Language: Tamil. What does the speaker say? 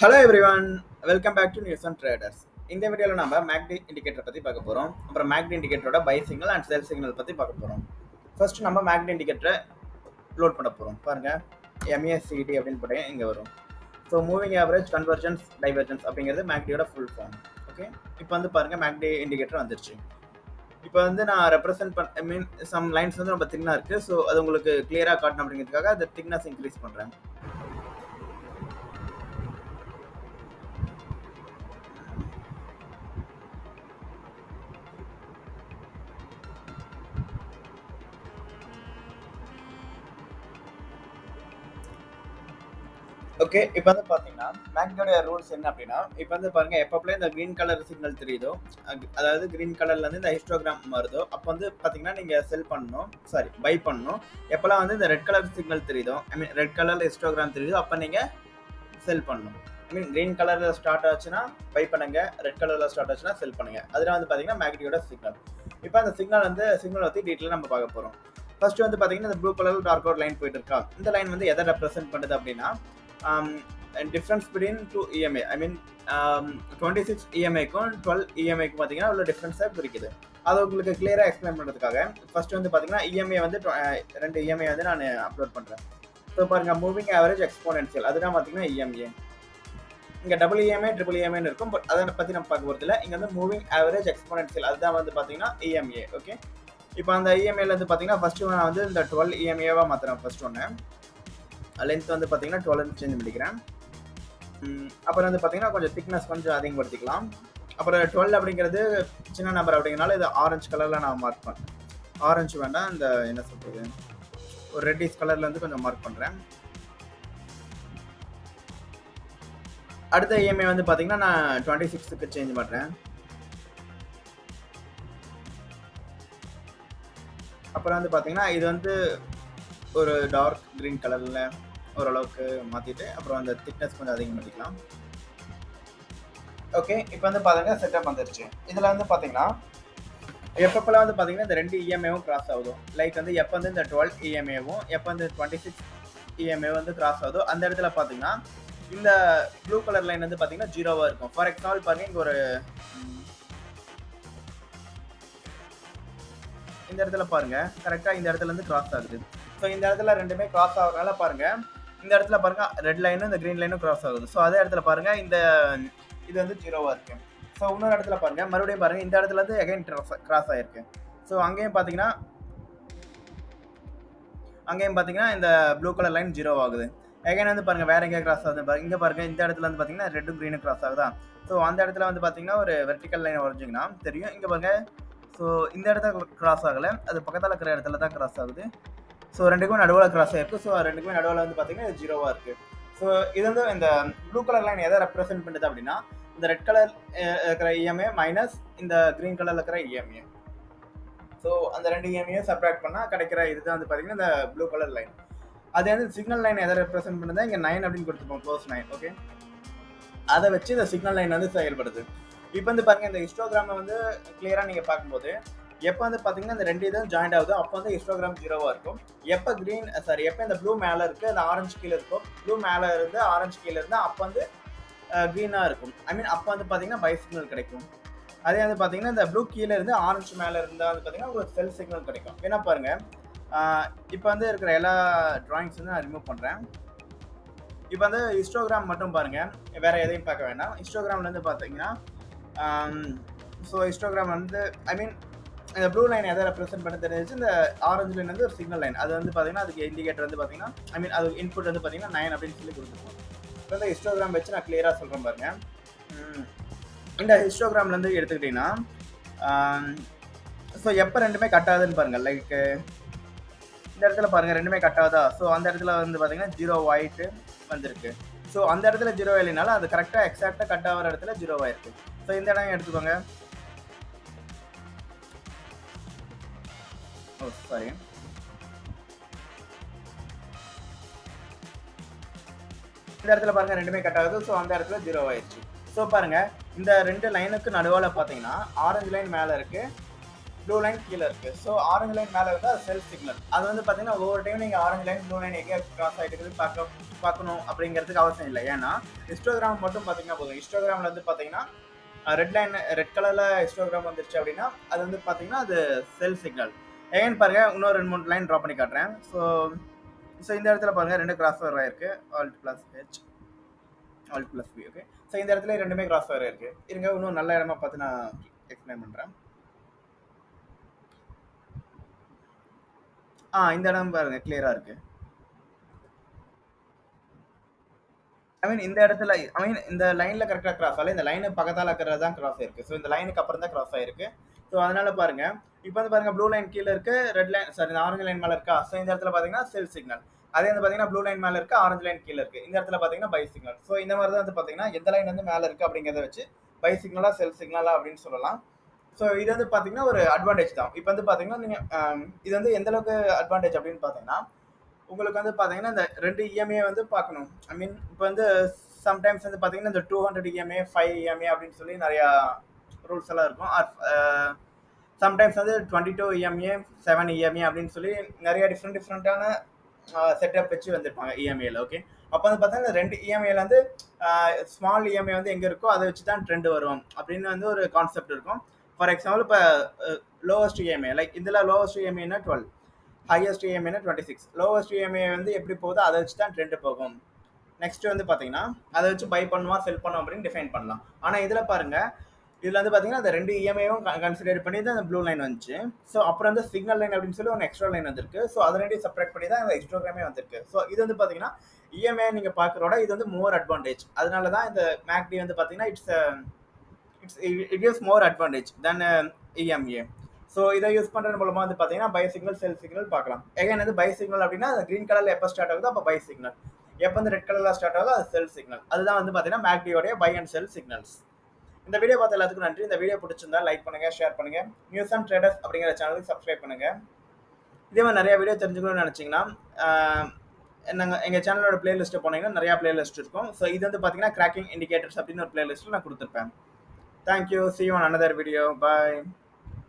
Hello everyone, welcome back to news and traders. இந்த வீடியோவில் நம்ம மேக்டி இண்டிகேட்டர் பற்றி பார்க்க போகிறோம். அப்புறம் மேக்டி இண்டிகேட்டரோட buy signal and sell signal பற்றி பார்க்க போகிறோம். ஃபர்ஸ்ட் நம்ம மேக்டி இண்டிகேட்டரை லோட் பண்ண போகிறோம். பாருங்கள், MACD அப்படின்னு போட்டு இங்கே வரும். So moving average convergence divergence அப்படிங்கிறது மேக்டியோட ஃபுல் ஃபார்ம். ஓகே, இப்போ வந்து பாருங்கள் மேக்டி இண்டிகேட்டர் வந்துருச்சு. இப்போ வந்து நான் ரெப்ரசென்ட் சம் லைன்ஸ் வந்து ரொம்ப தின்னாக இருக்குது. ஸோ அது உங்களுக்கு கிளியராக காட்டணும் அப்படிங்கிறதுக்காக அந்த திக்னஸ் இன்க்ரீஸ் பண்ணுறேன். ஓகே, இப்போ வந்து பார்த்தீங்கன்னா மேக்டியோட ரூல்ஸ் என்ன அப்படின்னா, இப்போ வந்து பாருங்க, எப்பப்போ இந்த கிரீன் கலர் சிக்னல் தெரியுதோ, அதாவது கிரீன் கலர்ல இருந்து இந்த ஹிஸ்டோகிராம் வருதோ, அப்போ வந்து பார்த்தீங்கன்னா நீங்க செல் பண்ணணும், சாரி பை பண்ணணும். எப்பெல்லாம் வந்து இந்த ரெட் கலர் சிக்னல் தெரியுதோ, ஐ மீன் ரெட் கலர்ல ஹிஸ்டோகிராம் தெரியுதோ, அப்போ நீங்க செல் பண்ணணும். ஐ மீன் கிரீன் கலர்ல ஸ்டார்ட் ஆச்சுன்னா பை பண்ணுங்க, ரெட் கலர்ல ஸ்டார்ட் ஆச்சுன்னா செல் பண்ணுங்க. அதெல்லாம் வந்து பார்த்தீங்கன்னா மேக்டியோட சிக்னல். இப்போ அந்த சிக்னல் பற்றி டீட்டெயிலாக நம்ம பார்க்க போறோம். ஃபர்ஸ்ட் வந்து பார்த்தீங்கன்னா இந்த blue colour dark outline போயிட்டு இருக்கா, இந்த லைன் வந்து எதை ரெப்ரசென்ட் பண்ணுது அப்படின்னா, difference between 2 EMA, I mean 26 EMAக்கும் 12 EMAக்கும் பார்த்தீங்கன்னா உள்ள டிஃப்ரென்ஸை குறிக்குது. அதை உங்களுக்கு கிளியராக எக்ஸ்பிளைன் பண்ணுறதுக்காக ஃபர்ஸ்ட் வந்து பார்த்தீங்கன்னா EMA வந்து ரெண்டு EMA வந்து நான் அப்லோட் பண்ணுறேன். ஸோ பாருங்க, மூவிங் ஆவரேஜ் எக்ஸ்போனென்ஷியல் அதுதான் பார்த்தீங்கன்னா EMA. இங்கே டபுள் EMA ட்ரிபிள் EMAன்னு இருக்கும், பட் அதை பற்றி நம்ம பார்க்க போகிறது இல்லை. இங்கே வந்து மூவிங் ஆவரேஜ் எக்ஸ்போனென்ஷியல் அதுதான் வந்து பார்த்தீங்கன்னா EMA. ஓகே, இப்போ அந்த EMAல வந்து பார்த்தீங்கன்னா ஃபர்ஸ்ட் நான் வந்து இந்த 12 EMAவா மாற்றுறேன். ஃபர்ஸ்ட் ஒன்று லென்த் வந்து பார்த்தீங்கன்னா 12 சேஞ்ச் பண்ணிக்கிறேன். அப்புறம் வந்து பார்த்தீங்கன்னா கொஞ்சம் திக்னஸ் கொஞ்சம் அதிகப்படுத்திக்கலாம். அப்புறம் 12 அப்படிங்கிறது சின்ன நம்பர் அப்படிங்கிறனால இது ஆரஞ்சு கலரில் நான் மார்க் பண்ணேன். ஆரஞ்சு வேண்டாம், இந்த என்ன சொல்கிறது, ஒரு ரெட்டிஷ் கலரில் வந்து கொஞ்சம் மார்க் பண்ணுறேன். அடுத்த EMA வந்து பார்த்தீங்கன்னா நான் 26க்கு சேஞ்ச் பண்ணுறேன். அப்புறம் வந்து பார்த்தீங்கன்னா இது வந்து ஒரு டார்க் க்ரீன் கலரில் ஓரளவுக்கு மாற்றிட்டு அப்புறம் அந்த திக்னஸ் கொஞ்சம் அதிகம் பண்ணிக்கலாம். ஓகே, இப்போ வந்து பார்த்தீங்கன்னா செட்டப் வந்துருச்சு. இதில் வந்து பார்த்தீங்கன்னா எப்பப்பெல்லாம் வந்து பார்த்தீங்கன்னா இந்த ரெண்டு EMAவும் கிராஸ் ஆகுதோ, லைக் வந்து எப்போ வந்து இந்த 12 EMAவும் எப்போ வந்து 26 EMA வந்து கிராஸ் ஆகுதோ, அந்த இடத்துல பார்த்தீங்கன்னா இந்த ப்ளூ கலர் லைன் வந்து பார்த்தீங்கன்னா ஜீரோவாக இருக்கும். ஃபார் எக்ஸாம்பிள் பாருங்க, இங்கே ஒரு இந்த இடத்துல பாருங்க, கரெக்டாக இந்த இடத்துல இருந்து கிராஸ் ஆகுது. ஸோ இந்த இடத்துல ரெண்டுமே கிராஸ் ஆகுறதுனால பாருங்க, இந்த இடத்துல பாருங்க ரெட் லைனும் இந்த கிரீன் லைனும் கிராஸ் ஆகுது. ஸோ அதே இடத்துல பாருங்க இது வந்து ஜீரோவா இருக்கு. ஸோ இன்னொரு இடத்துல பாருங்க, மறுபடியும் பாருங்க இந்த இடத்துல இருந்து அகைன் கிராஸ் ஆயிருக்கு. ஸோ அங்கேயும் பார்த்தீங்கன்னா இந்த ப்ளூ கலர் லைன் ஜீரோ ஆகுது. அகைன் வந்து பாருங்க வேற எங்கே கிராஸ் ஆகுது பாருங்க, இங்கே பாருங்க இந்த இடத்துல வந்து பார்த்தீங்கன்னா ரெட்டும் க்ரீனும் கிராஸ் ஆகுதா. ஸோ அந்த இடத்துல வந்து பார்த்தீங்கன்னா ஒரு வெர்டிக்கல் லைன் வரைஞ்சிங்கன்னா தெரியும். இங்கே பாருங்க, ஸோ இந்த இடத்துல கிராஸ் ஆகலை, அது பக்கத்தில் இருக்கிற இடத்துல தான் கிராஸ் ஆகுது. ஸோ ரெண்டுக்குமே நடுவில் கிராஸ் ஆயிருக்கு. ஸோ ரெண்டுக்குமே நடுவில் வந்து பார்த்தீங்கன்னா இது ஜீரோவாக இருக்குது. ஸோ இது வந்து இந்த ப்ளூ கலர் லைன் எதை ரெப்ரசென்ட் பண்ணுது அப்படின்னா, இந்த ரெட் கலர் இருக்கிற EMA மைனஸ் இந்த க்ரீன் கலரில் இருக்கிற EMA. ஸோ அந்த ரெண்டு EMA சப்ராக்ட் பண்ணால் கிடைக்கிற இதுதான் வந்து பார்த்தீங்கன்னா இந்த ப்ளூ கலர் லைன். அது வந்து சிக்னல் லைன் எதை ரெப்ரசென்ட் பண்ணுதா, இங்கே 9 அப்படின்னு கொடுத்துப்போம், க்ளோஸ் 9. ஓகே, அதை வச்சு இந்த சிக்னல் லைன் வந்து செயல்படுது. இப்போ வந்து பாருங்க, இந்த ஹிஸ்டோகிராமை வந்து கிளியராக நீங்கள் பார்க்கும்போது எப்போ வந்து பார்த்தீங்கன்னா இந்த ரெண்டு இதுவும் ஜாயிண்ட் ஆகுது, அப்போ வந்து ஹிஸ்டோகிராம் ஜீரோவாக இருக்கும். எப்போ எப்போ இந்த ப்ளூ மேலே இருக்குது, அந்த ஆரஞ்சு கீழே இருக்கும், ப்ளூ மேலே இருந்து ஆரஞ்சு கீழே இருந்தால் அப்போ வந்து க்ரீனாக இருக்கும். ஐ மீன் அப்போ வந்து பார்த்தீங்கன்னா பை சிக்னல் கிடைக்கும். அதே வந்து பார்த்தீங்கன்னா இந்த ப்ளூ கீழே இருந்து ஆரஞ்சு மேலே இருந்தால் வந்து பார்த்தீங்கன்னா உங்களுக்கு செல் சிக்னல் கிடைக்கும். ஏன்னா பாருங்கள், இப்போ வந்து இருக்கிற எல்லா ட்ராயிங்ஸ் வந்து நான் ரிமூவ் பண்ணுறேன். இப்போ வந்து ஹிஸ்டோகிராம் மட்டும் பாருங்கள், வேறு எதையும் பார்க்க வேண்டாம். ஹிஸ்டோகிராமில் வந்து பார்த்தீங்கன்னா ஸோ ஹிஸ்டோகிராம் வந்து ஐ மீன் இந்த ப்ளூ லைன் எதை ரெப்ரசென்ட் பண்ண தெரிஞ்சு, இந்த ஆரஞ்சு லைன் வந்து ஒரு சிக்னல் லைன். அது வந்து பார்த்தீங்கன்னா அதுக்கு இண்டிகேட்டர் வந்து பார்த்தீங்கன்னா ஐ மீன் அது இன்புட் வந்து பார்த்தீங்கன்னா 9 அப்படின்னு சொல்லி கொடுத்துருக்கோம். இப்போ இந்த ஹிஸ்டோகிராம் வச்சு நான் கிளியராக சொல்கிறேன் பாருங்க. இந்த ஹிஸ்டோகிராம்லேருந்து எடுத்துக்கிட்டிங்கன்னா ஸோ எப்போ ரெண்டுமே கட் ஆகுதுன்னு பாருங்கள். லைக் இந்த இடத்துல பாருங்கள் ரெண்டுமே கட் ஆகுதா. ஸோ அந்த இடத்துல வந்து பார்த்தீங்கன்னா ஜீரோ ஆயிட்டு வந்திருக்கு. ஸோ அந்த இடத்துல ஜீரோ இல்லைனாலும் அது கரெக்டாக எக்ஸாக்டாக கட் ஆகிற இடத்துல ஜீரோவாயிருக்கு. ஸோ இந்த இடம் எடுத்துக்கோங்க. சாரி, இந்த இடத்துல பாருங்க ரெண்டுமே கட் ஆகுது. ஸோ அந்த இடத்துல ஜீரோ ஆயிடுச்சு. ஸோ பாருங்க, இந்த ரெண்டு லைனுக்கு நடுவில் பார்த்தீங்கன்னா ஆரஞ்சு லைன் மேலே இருக்கு, ப்ளூ லைன் கீழே இருக்கு. ஸோ ஆரஞ்சு லைன் மேலே இருந்தால் அது செல்ஃப் சிக்னல். அது வந்து பார்த்தீங்கன்னா ஒவ்வொரு டைம் நீங்கள் ஆரஞ்சு லைன் ப்ளூ லைன் எங்கே கிராஸ் ஆகிட்டு இருக்குது பார்க்கணும் அப்படிங்கிறதுக்கு அவசியம் இல்லை. ஏன்னா ஹிஸ்டோகிராம் மட்டும் பார்த்தீங்கன்னா போதும். ஹிஸ்டோகிராமில் வந்து பார்த்தீங்கன்னா ரெட் கலரில் ஹிஸ்டோகிராம் வந்துருச்சு அப்படின்னா அது வந்து பார்த்தீங்கன்னா அது செல் சிக்னல். ஏன்னு பாருங்க, இன்னும் 2 3 லைன் ட்ரா பண்ணி காட்டுறேன். ஸோ இந்த இடத்துல பாருங்க 2 கிராஸ் ஓவர் ஆயிருக்கு. Alt plus H, alt plus P. Okay, so இந்த இடத்துல 2மே கிராஸ் ஓவர் இருக்கு. இருங்க, இன்னும் நல்ல இடமா பார்த்து நான் எக்ஸ்பிளைன் பண்ணுறேன். இந்த இடம் பாருங்க கிளியரா இருக்கு. இந்த இடத்துல இந்த லைன்ல கரெக்டா கிராஸ் ஆகல. இந்த லைன் பக்கத்தால இருக்கிறது தான் கிராஸ் ஆயிருக்கு. ஸோ இந்த லைனுக்கு அப்புறம் தான் கிராஸ் ஆயிருக்கு. ஸோ அதனால பாருங்க, இப்போ வந்து பாருங்க ப்ளூ லைன் கீழே இருக்கு, ரெட் லைன் சாரி இந்த ஆரஞ்சு லைன் மேல இருக்கா. ஸோ இந்த இடத்துல பாத்தீங்கன்னா செல் சிக்னல். அதே வந்து பாத்தீங்கன்னா ப்ளூ லைன் மேல இருக்கு, ஆரஞ்சு லைன் கீழே இருக்கு. இந்த இடத்துல பாத்தீங்கன்னா பை சிக்னல். ஸோ இந்த மாதிரி தான் வந்து பாத்தீங்கன்னா எந்த லைன் வந்து மேல இருக்கு அப்படிங்கிறத வச்சு பை சிக்னலா செல் சிக்னலா அப்படின்னு சொல்லலாம். ஸோ இது வந்து பாத்தீங்கன்னா ஒரு அட்வான்டேஜ் தான். இப்போ வந்து பாத்தீங்கன்னா நீங்க இது வந்து எந்த அளவுக்கு அட்வான்டேஜ் அப்படின்னு பாத்தீங்கன்னா, உங்களுக்கு வந்து பாத்தீங்கன்னா இந்த 2 இஎம்ஏ வந்து பார்க்கணும். இப்போ வந்து சம்டைம்ஸ் வந்து பாத்தீங்கன்னா இந்த 200 இஎம்ஏ 5 இஎம்ஏ அப்படின்னு சொல்லி நிறைய ரூல்ஸ் எல்லாம் இருக்கும். சம்டைம்ஸ் வந்து 22 இஎம்ஏ 7 இஎம்ஏ அப்படின்னு சொல்லி நிறைய டிஃப்ரெண்டான செட்டப் வச்சு வந்திருப்பாங்க இஎம்ஏல. ஓகே, அப்போ வந்து பார்த்தீங்கன்னா 2 இஎம்ஏல வந்து ஸ்மால் இஎம்ஏ வந்து எங்கே இருக்கோ அதை வச்சு தான் ட்ரெண்ட் வரும் அப்படின்னு வந்து ஒரு கான்செப்ட் இருக்கும். ஃபார் எக்ஸாம்பிள் இப்போ லோவஸ்ட் இஎம்ஏ லைக் இதில் லோவஸ்ட் இஎம்ஏனா 12, ஹையஸ்ட் இஎம்ஏனா 26. லோவஸ்ட் இஎம்ஏ வந்து எப்படி போகுதோ அதை வச்சு தான் ட்ரெண்ட் போகும். நெக்ஸ்ட் வந்து பார்த்தீங்கன்னா அதை வச்சு பை பண்ணுவா செல் பண்ணுவோம் அப்படின்னு டிஃபைன் பண்ணலாம். ஆனால் இதில் பாருங்க, இதில் வந்து பார்த்தீங்கன்னா அந்த 2 இஎம்ஐயும் கன்சிடர் பண்ணி தான் அந்த ப்ளூ லைன் வந்துச்சு. ஸோ அப்புறம் வந்து சிக்னல் லைன் அப்படின்னு சொல்லி ஒன்று எக்ஸ்ட்ரா லைன் வந்திருக்கு. ஸோ அதை 2 செப்பரேட் பண்ணி தான் இந்த ஹிஸ்டோகிராமே வந்திருக்கு. ஸோ இது வந்து பார்த்தீங்கன்னா இஎம்ஐ நீங்கள் பார்க்குறோட இது வந்து மோர் அட்வான்டேஜ். அதனால தான் இந்த மேக்டி வந்து பார்த்தீங்கன்னா it is more advantage then EMA. So இதை யூஸ் பண்ணுறது மூலமாக வந்து பார்த்தீங்கன்னா பை சிக்னல் செல் சிக்னல் பார்க்கலாம். எகைன் வந்து பை சிக்னல் அப்படின்னா கிரீன் கலரில் எப்போ ஸ்டார்ட் ஆகுதோ அப்போ பை சிக்னல், எப்போ வந்து ரெட் கலரில் ஸ்டார்ட் ஆகுதோ அது செல் சிக்னல். அதுதான் வந்து பார்த்தீங்கன்னா மேக்டியோடைய பை அண்ட் செல் சிக்னல்ஸ். இந்த வீடியோ பார்த்த எல்லாத்துக்கும் நன்றி. இந்த வீடியோ பிடிச்சிருந்தா லைக் பண்ணுங்க, ஷேர் பண்ணுங்க. நியூஸ் அண்ட் ட்ரேடர்ஸ் அப்படிங்கிற சேனலுக்கு சப்ஸ்கிரைப் பண்ணுங்க. இதே மாதிரி நிறைய வீடியோ தெரிஞ்சுக்கணும்னு நினைச்சீங்கன்னா எங்கள் சேனலோட பிளேலிஸ்ட்டு போனீங்கன்னா நிறையா பிளேலிஸ்ட் இருக்கும். ஸோ இது வந்து பார்த்தீங்கன்னா கிராக்கிங் இண்டிகேட்டர்ஸ் அப்படின்னு ஒரு பிளேலிஸ்ட்டில் நான் கொடுத்துருப்பேன். Thank you. See you on another video. Bye.